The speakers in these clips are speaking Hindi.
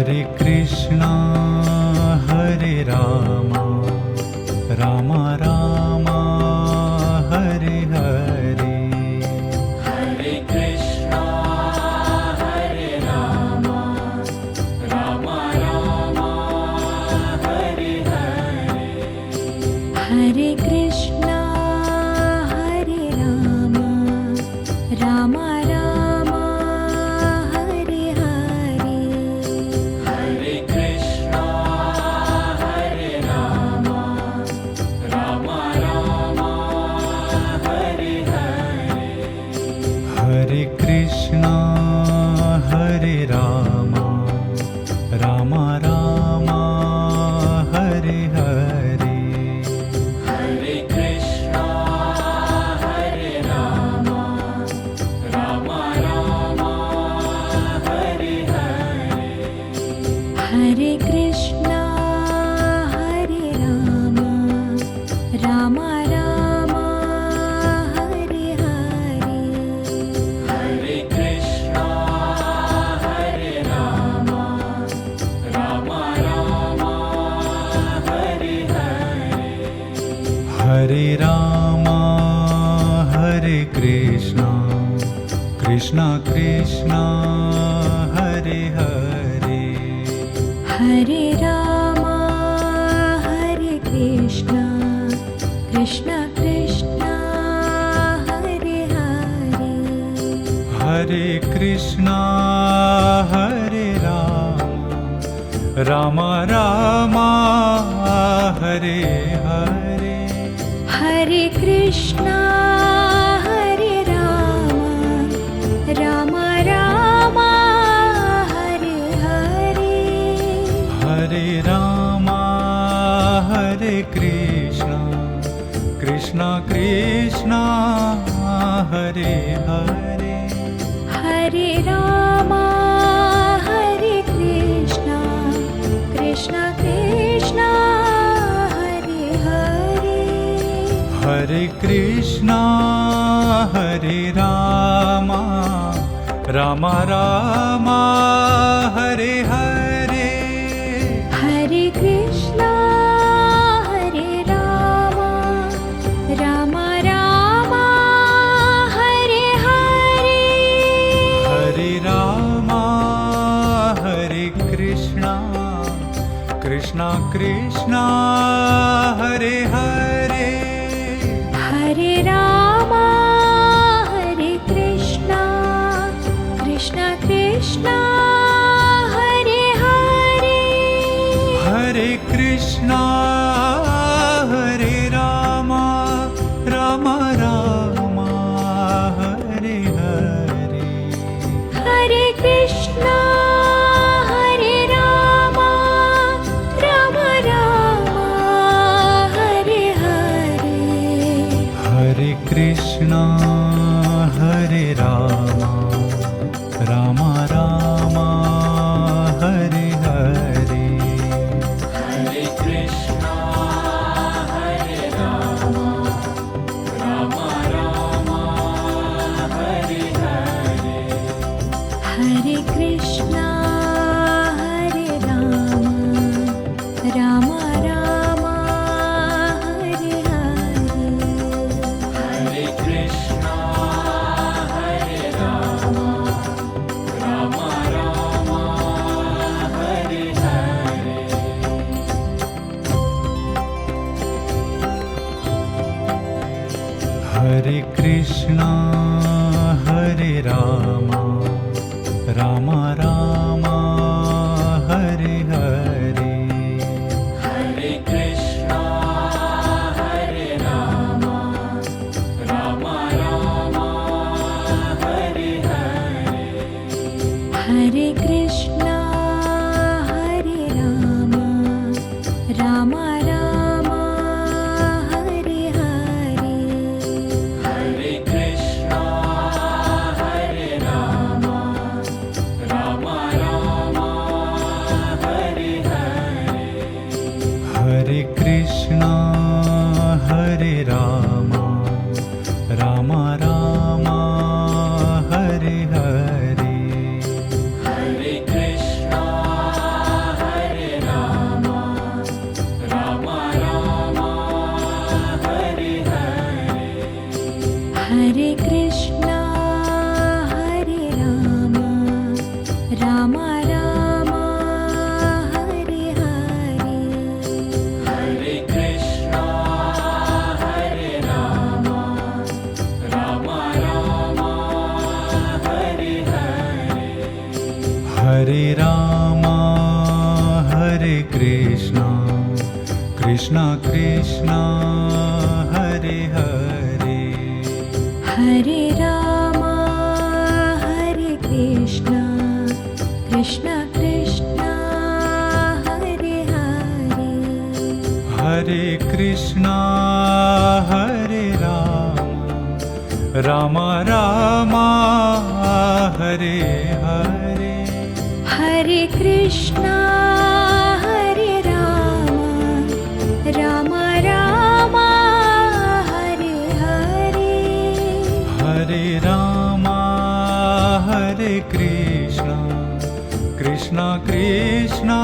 हरे कृष्णा हरे रामा रामा रामा हरे हरे हरे कृष्णा हरे रामा रामा रामा हरे हरे हरे कृष्णा हरे रामा रामा रामा हरे हरे हरे कृष्णा हरे रामा रामा रामा हरे हरे हरे कृष्णा हरे रामा रामा रामा हरे हरे हरे कृष्णा हरे रामा रामा रामा हरे हरे हरे कृष्णा हरे रामा रामा रामा हरे हरे हरे कृष्णा हरे रामा रामा रामा हरे हरे हरे रामा हरे कृष्णा कृष्णा कृष्णा हरे हरे हरे रामा हरे कृष्णा कृष्णा कृष्णा हरे हरे हरे कृष्णा हरे रामा रामा हरे हरे हरे कृष्णा हरे रामा रामा रामा हरे हरे हरे रामा हरे कृष्णा कृष्णा कृष्णा हरे हरे हरे रामा हरे कृष्णा कृष्णा कृष्णा हरे हरे हरे कृष्णा हरे रामा रामा रामा हरे हरे हरे कृष्णा हरे रामा रामा रामा हरे हरे हरे रामा हरे कृष्णा कृष्णा कृष्णा हरे हरे हरे रामा हरे कृष्णा कृष्णा कृष्णा हरे हरे हरे कृष्णा हरे रामा रामा रामा हरे हरे हरे कृष्णा हरे रामा रामा रामा हरे हरे हरे कृष्णा हरे रामा रामा रामा हरे हरे हरे कृष्णा हरे रामा रामा रामा हरे हरे हरे कृष्णा हरे रामा रामा रामा हरे हरे हरे कृष्णा हरे रामा रामा रामा हरे हरे हरे कृष्णा हरे रामा रामा रामा हरे हरे हरे कृष्णा हरे रामा रामा रामा हरे हरे हरे कृष्णा हरे रामा रामा रामा हरे हरे हरे कृष्णा हरे रामा रामा रामा हरे हरे हरे कृष्णा हरे रामा रामा रामा हरे हरे हरे कृष्णा हरे कृष्णा हरे राम राम राम हरे हरे हरे कृष्णा हरे राम राम राम हरे हरे हरे राम हरे कृष्णा कृष्णा कृष्णा हरे हरे हरे राम हरे कृष्णा कृष्णा कृष्णा हरे हरे हरे कृष्णा हरे राम राम राम हरे हरे हरे कृष्णा हरे राम राम राम हरे हरे हरे राम हरे कृष्णा कृष्णा कृष्णा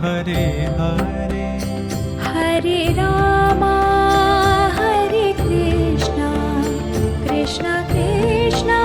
हरे हरे हरे राम हरे कृष्णा कृष्णा कृष्णा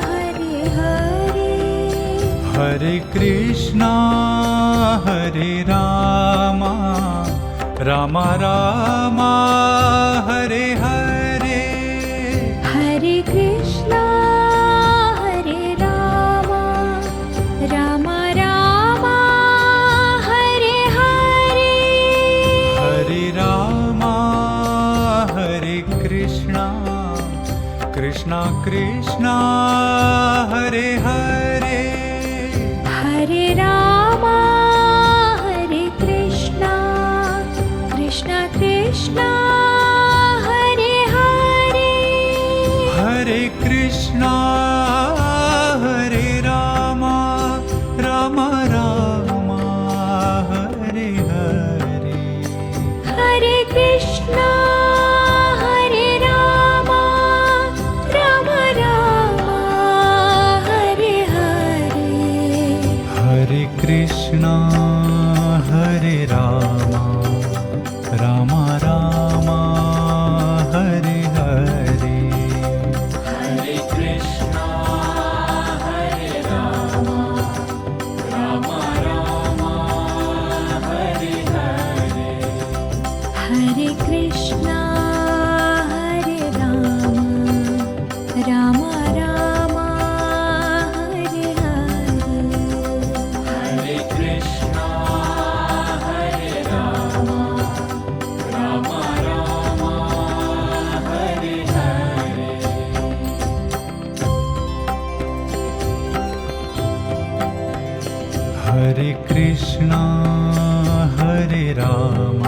हरे हरे हरे कृष्णा हरे राम राम राम हरे हरे हरे कृष्णा हरे राम राम राम हरे हरे हरे राम हरे कृष्णा कृष्णा कृष्णा हरे हरे हरे राम हरे कृष्णा कृष्णा कृष्णा हरे हरे हरे कृष्णा हरे राम राम राम हरे हरे हरे कृष्णा हरे राम राम राम हरे हरे हरे कृष्णा हरे राम राम राम हरे हरे हरे कृष्णा हरे राम राम राम हरे हरे हरे कृष्णा हरे राम राम राम हरे हरे हरे कृष्णा हरे राम राम राम हरे हरे हरे कृष्णा हरे राम राम राम हरे हरे हरे कृष्णा हरे राम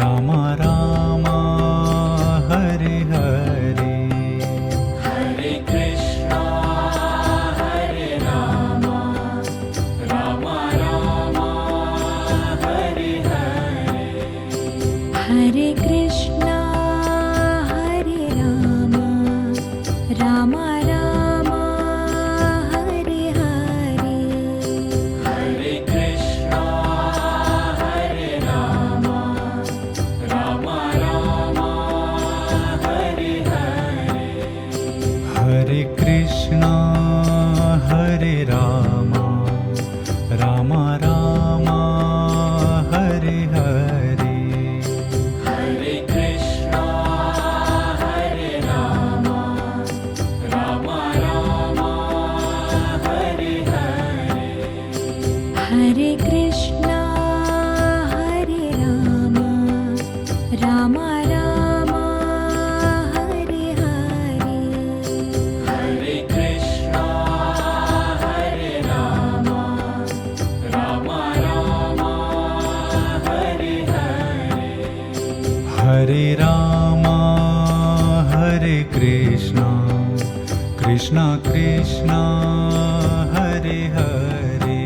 राम राम हरे हरे हरे कृष्णा हरे राम राम राम हरे हरे हरे कृष्णा हरे राम राम राम हरे हरे हरे कृष्णा हरे राम राम राम हरे हरे हरे कृष्णा हरे राम राम राम हरे हरे हरे कृष्णा हरे राम राम राम हरे हरे हरे कृष्णा हरे राम राम राम हरे हरे हरे राम हरे कृष्णा कृष्णा कृष्णा हरे हरे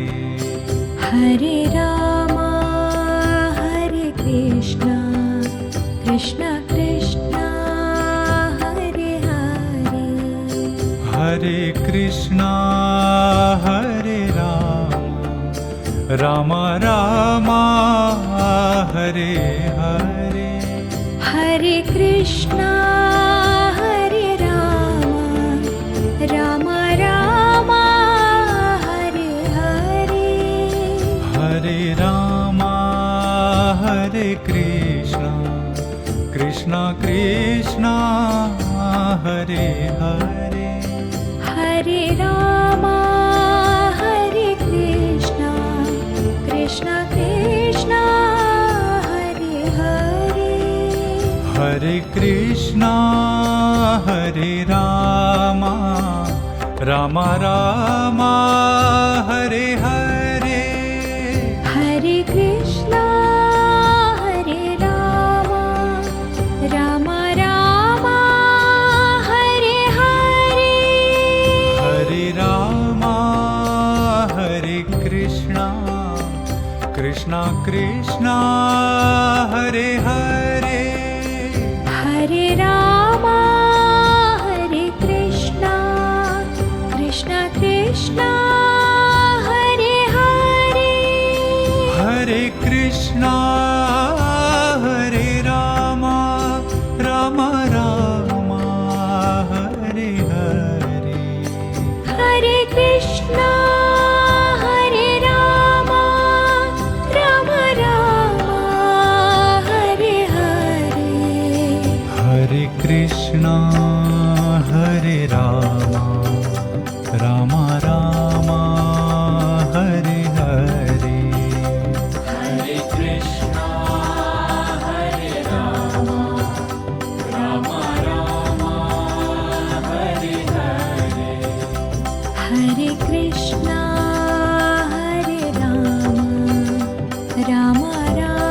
हरे राम हरे कृष्णा कृष्णा कृष्णा हरे हरे हरे कृष्णा हरे राम राम राम हरे हरे हरे कृष्णा कृष्णा हरे हरे हरे रामा हरे कृष्णा कृष्णा कृष्णा हरे हरे हरे कृष्णा हरे रामा रामा रामा हरे हरे हरे कृष्णा हरे रामा रामा रामा हरे हरे हरे रामा हरे कृष्णा कृष्णा कृष्णा हरे हरे हरे रामा हरे कृष्णा कृष्णा कृष्णा हरे हरे हरे कृष्णा हरे रामा रामा रामा हरे हरे हरे कृष्णा हरे रामा रामा रामा हरे हरे हरे कृष्णा हरे रामा रामा रामा हरे हरे हरे कृष्णा हरे रामा रामा रामा हरे हरे हरे कृष्णा हरे रामा रामा रामा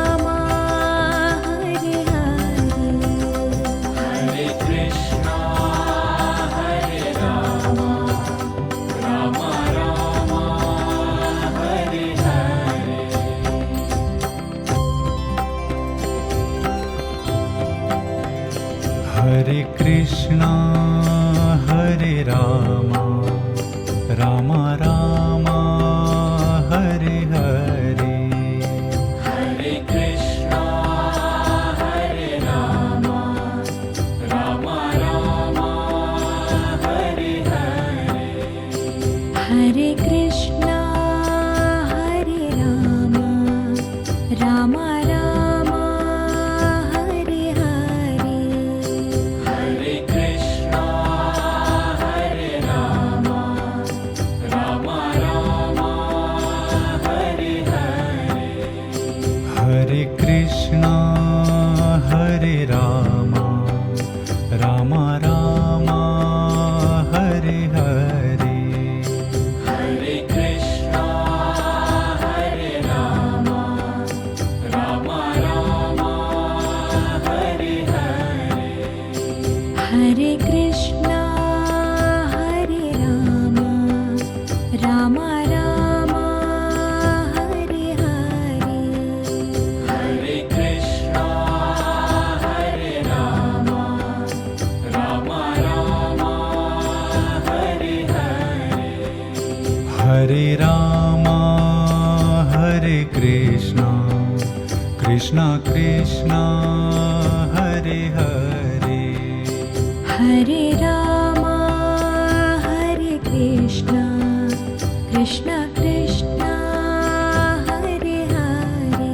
हरे हरे हरे कृष्णा हरे रामा रामा रामा हरे हरे हरे कृष्णा हरे रामा रामा रामा हरे हरे हरे कृष्णा हरे रामा रामा रामा हरे हरे हरे कृष्णा हरे रामा रामा रामा हरे हरे हरे कृष्णा हरे रामा रामा रामा हरे हरे हरे कृष्णा हरे रामा रामा रामा हरे हरे हरे कृष्णा हरे रामा रामा रामा हरे हरे हरे कृष्णा हरे रामा रामा रामा हरे हरे हरे कृष्णा हरे रामा रामा रामा हरे हरे हरे रामा हरे कृष्णा कृष्णा कृष्णा हरे हरे हरे रामा हरे कृष्णा कृष्णा कृष्णा हरे हरे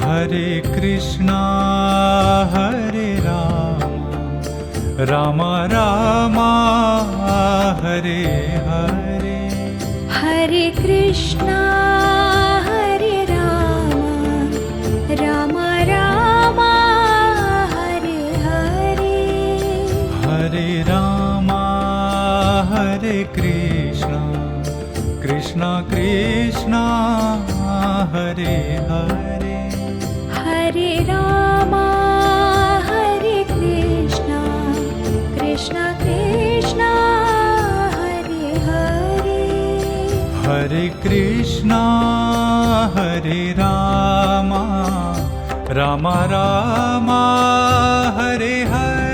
हरे कृष्णा हरे रामा रामा हरे हरे हरे कृष्णा हरे रामा रामा रामा हरे हरे हरे रामा हरे कृष्णा कृष्णा कृष्णा हरे हरे हरे रामा हरे कृष्णा कृष्णा कृष्णा हरे हरे हरे कृष्णा हरे रामा रामा रामा हरे हरे